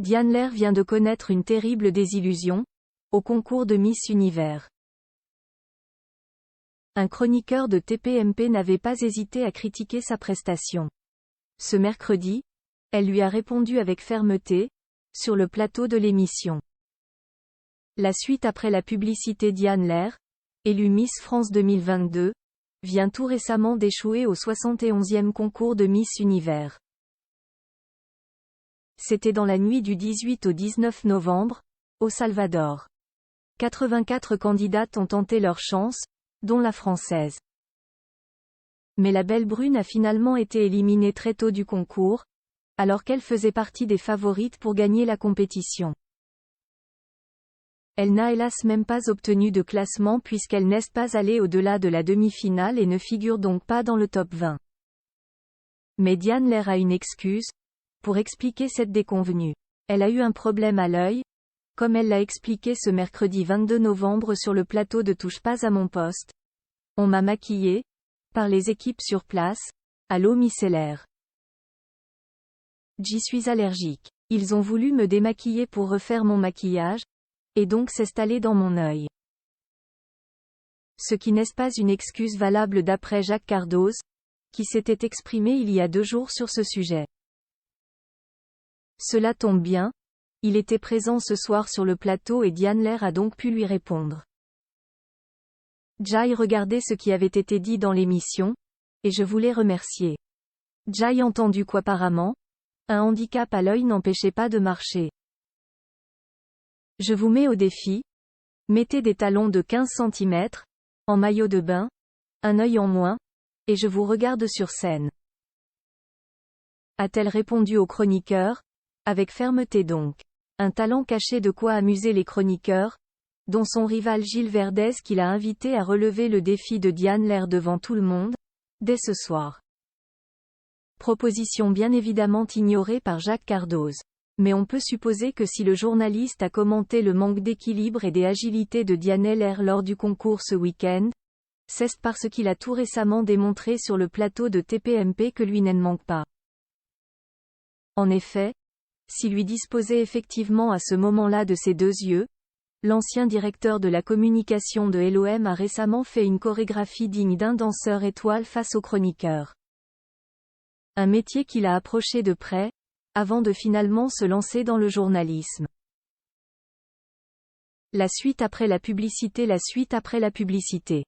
Diane Lair vient de connaître une terrible désillusion, au concours de Miss Univers. Un chroniqueur de TPMP n'avait pas hésité à critiquer sa prestation. Ce mercredi, elle lui a répondu avec fermeté, sur le plateau de l'émission. La suite après la publicité. Diane Lair, élue Miss France 2022, vient tout récemment d'échouer au 71e concours de Miss Univers. C'était dans la nuit du 18 au 19 novembre, au Salvador. 84 candidates ont tenté leur chance, dont la française. Mais la belle brune a finalement été éliminée très tôt du concours, alors qu'elle faisait partie des favorites pour gagner la compétition. Elle n'a hélas même pas obtenu de classement puisqu'elle n'est pas allée au-delà de la demi-finale et ne figure donc pas dans le top 20. Mais Diane Lair a une excuse, pour expliquer cette déconvenue. Elle a eu un problème à l'œil, comme elle l'a expliqué ce mercredi 22 novembre sur le plateau de Touche pas à mon poste. On m'a maquillée, par les équipes sur place, à l'eau micellaire. J'y suis allergique. Ils ont voulu me démaquiller pour refaire mon maquillage, et donc c'est allé dans mon œil. Ce qui n'est pas une excuse valable d'après Jacques Cardoz, qui s'était exprimé il y a 2 jours sur ce sujet. Cela tombe bien, il était présent ce soir sur le plateau et Diane Lair a donc pu lui répondre. J'ai regardé ce qui avait été dit dans l'émission, et je voulais remercier. J'ai entendu qu'apparemment, un handicap à l'œil n'empêchait pas de marcher. Je vous mets au défi. Mettez des talons de 15 cm, en maillot de bain, un œil en moins, et je vous regarde sur scène. A-t-elle répondu au chroniqueur, avec fermeté donc. Un talent caché de quoi amuser les chroniqueurs, dont son rival Gilles Verdez qui l'a invité à relever le défi de Diane Lair devant tout le monde, dès ce soir. Proposition bien évidemment ignorée par Jacques Cardoz. Mais on peut supposer que si le journaliste a commenté le manque d'équilibre et d'agilité de Diane Lair lors du concours ce week-end, c'est parce qu'il a tout récemment démontré sur le plateau de TPMP que lui n'en manque pas. En effet, si lui disposait effectivement à ce moment-là de ses 2 yeux, l'ancien directeur de la communication de l'OM a récemment fait une chorégraphie digne d'un danseur étoile face aux chroniqueurs. Un métier qu'il a approché de près, avant de finalement se lancer dans le journalisme. La suite après la publicité. La suite après la publicité.